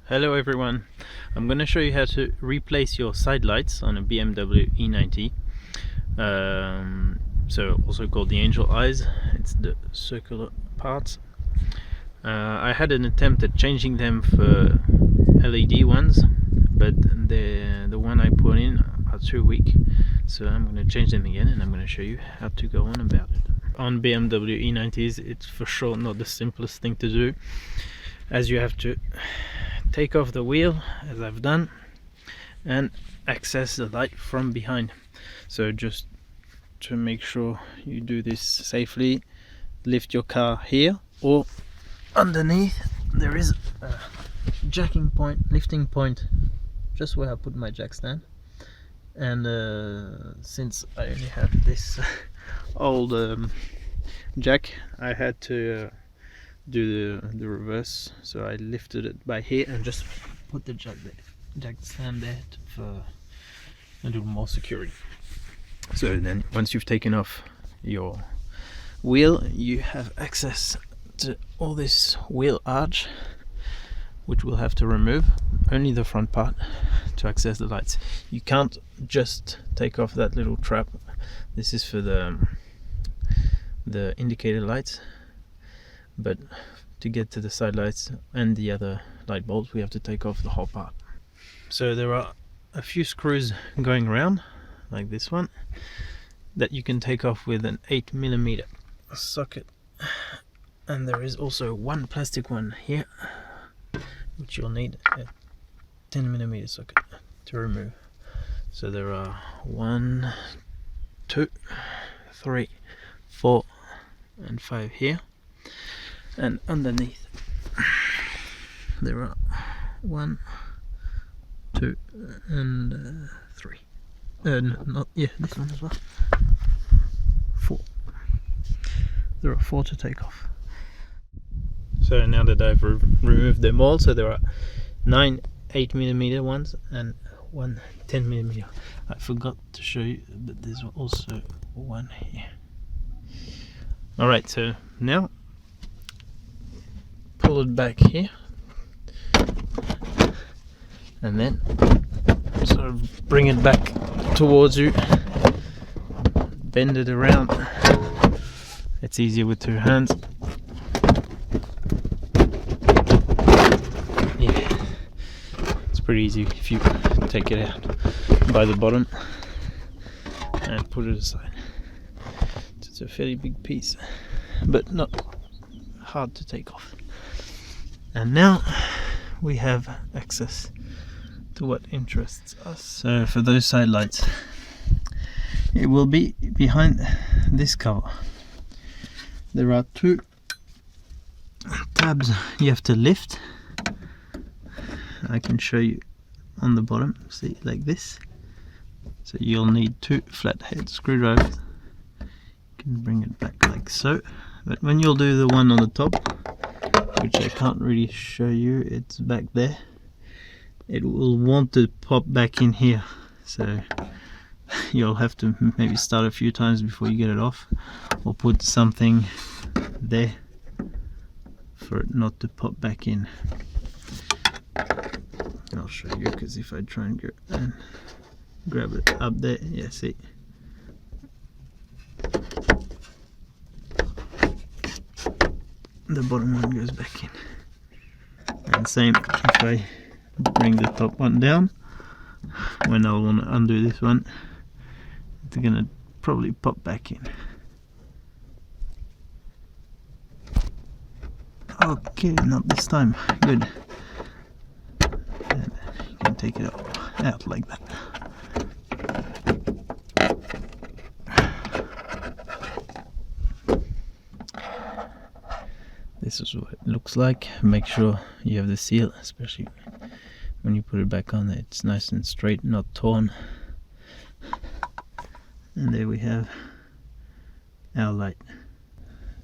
Hello everyone, I'm going to show you how to replace your side lights on a BMW E90. So also called the angel eyes, it's the circular parts. I had an attempt at changing them for LED ones, but the one I put in are too weak, so I'm going to change them again and I'm going to show you how to go on about it. On BMW E90s it's for sure not the simplest thing to do, as you have to take off the wheel, as I've done, and access the light from behind. So just to make sure you do this safely, lift your car here, or underneath there is a jacking point, lifting point, just where I put my jack stand. And since I only have this old jack, I had to do the reverse, so I lifted it by here and just put the jack stand there for a little more security. So then once you've taken off your wheel, you have access to all this wheel arch, which we'll have to remove, only the front part, to access the lights. You can't just take off that little trap. This is for the indicator lights, but to get to the side lights and the other light bulbs, we have to take off the whole part. So there are a few screws going around, like this one, that you can take off with an 8mm socket, and there is also one plastic one here, which you'll need a 10mm socket to remove. So there are 1, 2, 3, 4 and 5 here. And underneath there are 1, 2 and 3. This one as well. 4. There are 4 to take off. So now that I've removed them all, so there are 9 8mm ones and 1 10mm. I forgot to show you, but there's also one here. Alright, so now pull it back here and then sort of bring it back towards you, bend it around. It's easier with 2 hands. Yeah, it's pretty easy if you take it out by the bottom and put it aside. It's a fairly big piece, but not hard to take off. And now we have access to what interests us. So for those side lights, it will be behind this cover. There are 2 tabs you have to lift. I can show you on the bottom, see, like this. So you'll need 2 flathead screwdrivers. You can bring it back like so. But when you'll do the one on the top, which I can't really show you, it's back there, it will want to pop back in here, so you'll have to maybe start a few times before you get it off, or put something there for it not to pop back in. And I'll show you, because if I try and go and grab it up there, yeah, see, the bottom one goes back in. And same if I bring the top one down, when I'll want to undo this one, it's gonna probably pop back in. Okay, not this time. Good. And you can take it out like that. This is what it looks like. Make sure you have the seal, especially when you put it back on there. It's nice and straight, not torn. And there we have our light.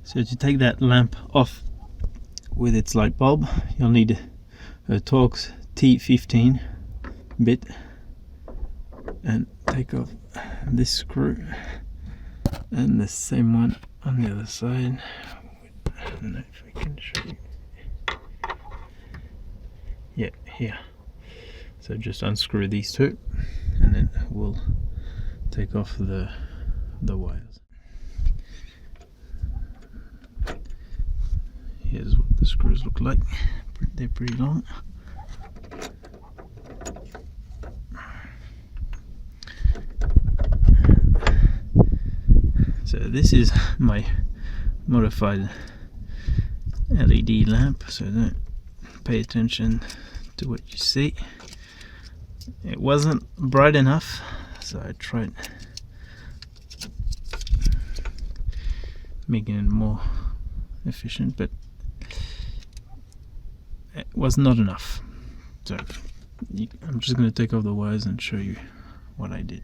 So to take that lamp off with its light bulb, you'll need a Torx T15 bit, and take off this screw and the same one on the other side. I don't know if I can show you. Yeah, here. So just unscrew these two, and then we'll take off the wires. Here's what the screws look like. They're pretty long. So this is my modified LED lamp, so don't pay attention to what you see. It wasn't bright enough, so I tried making it more efficient, but it was not enough. So I'm just going to take off the wires and show you what I did.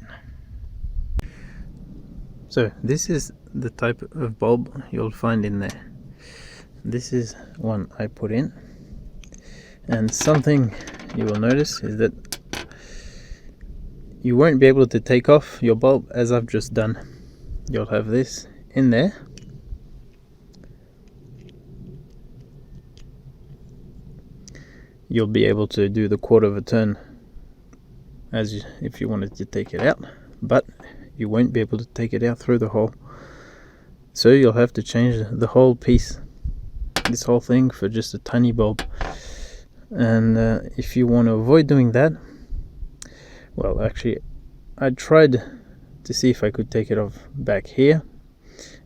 So this is the type of bulb you'll find in there. This is one I put in, and something you will notice is that you won't be able to take off your bulb as I've just done. You'll have this in there, you'll be able to do the quarter of a turn as if you wanted to take it out, but you won't be able to take it out through the hole. So you'll have to change the whole piece, this whole thing, for just a tiny bulb. And if you want to avoid doing that, well, actually I tried to see if I could take it off back here,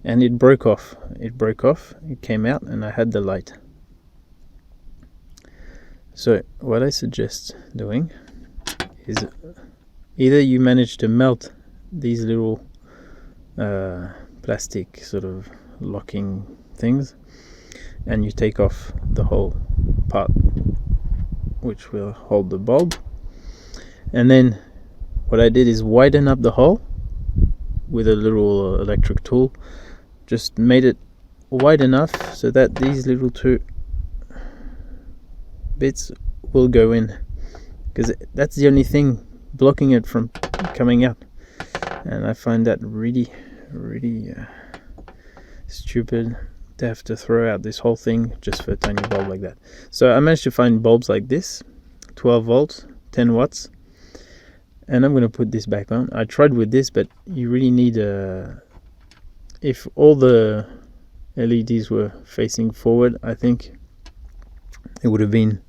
and it broke off. It came out, and I had the light. So what I suggest doing is either you manage to melt these little plastic sort of locking things, and you take off the whole part which will hold the bulb, and then what I did is widen up the hole with a little electric tool. Just made it wide enough so that these little two bits will go in, because that's the only thing blocking it from coming out. And I find that really stupid to have to throw out this whole thing just for a tiny bulb like that. So I managed to find bulbs like this, 12 volts, 10 watts, and I'm going to put this back on. I tried with this, but you really need if all the LEDs were facing forward, I think it would have been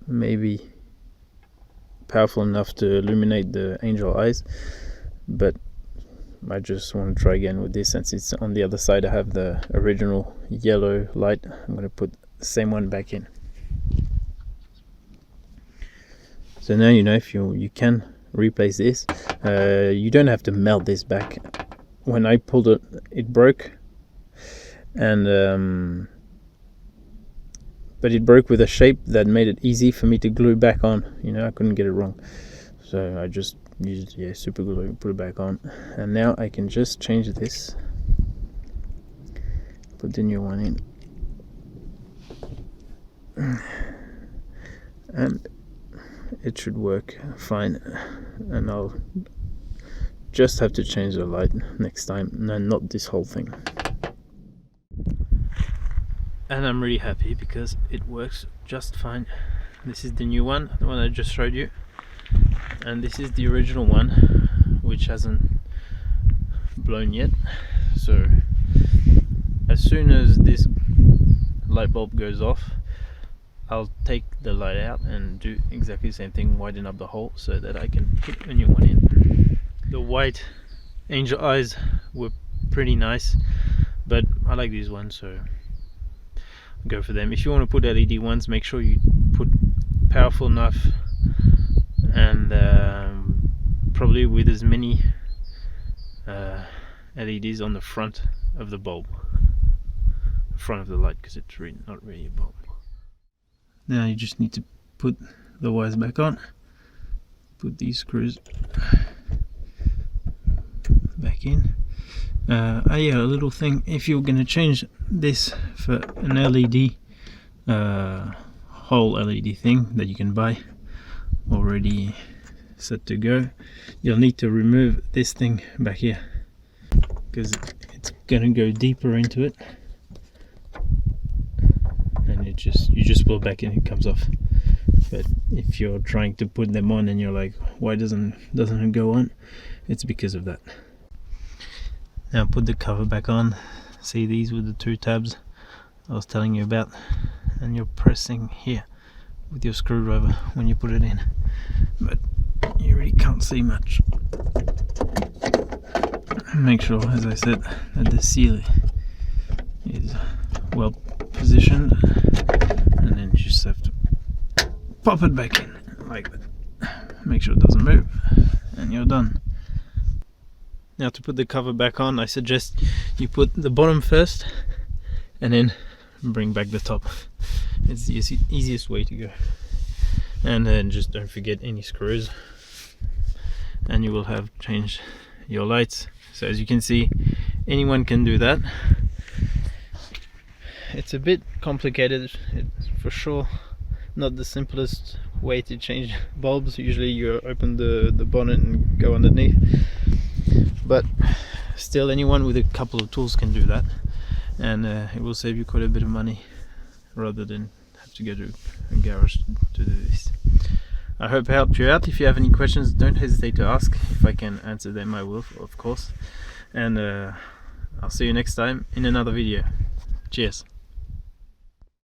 maybe powerful enough to illuminate the angel eyes, but I just want to try again with this. Since it's on the other side, I have the original yellow light. I'm going to put the same one back in. So now you know if you can replace this. You don't have to melt this back. When I pulled it, it broke, and but it broke with a shape that made it easy for me to glue back on. You know, I couldn't get it wrong, so I just used super glue and put it back on. And now I can just change this, put the new one in, and it should work fine. And I'll just have to change the light next time, and not this whole thing. And I'm really happy because it works just fine. This is the new one, the one I just showed you, and this is the original one, which hasn't blown yet. So as soon as this light bulb goes off, I'll take the light out and do exactly the same thing, widen up the hole so that I can put a new one in. The white angel eyes were pretty nice, but I like these ones, so go for them. If you want to put LED ones, make sure you put powerful enough, and probably with as many LEDs on the front of the bulb, front of the light, because it's really not really a bulb. Now you just need to put the wires back on, put these screws back in. Yeah, a little thing, if you're going to change this for an LED, whole LED thing that you can buy already set to go, you'll need to remove this thing back here, because it's going to go deeper into it, and you just pull it back and it comes off. But if you're trying to put them on and you're like, why doesn't it go on, it's because of that. Now put the cover back on. See these with the two tabs I was telling you about, and you're pressing here with your screwdriver when you put it in, but you really can't see much. Make sure, as I said, that the seal is well positioned, and then you just have to pop it back in like that. Make sure it doesn't move, and you're done. Now to put the cover back on, I suggest you put the bottom first and then bring back the top. It's the easiest way to go. And then just don't forget any screws, and you will have changed your lights. So as you can see, anyone can do that. It's a bit complicated, it's for sure not the simplest way to change bulbs. Usually you open the bonnet and go underneath, but still anyone with a couple of tools can do that, and it will save you quite a bit of money rather than have to go to a garage to do this. I hope I helped you out. If you have any questions, don't hesitate to ask. If I can answer them, I will, of course. And I'll see you next time in another video. Cheers.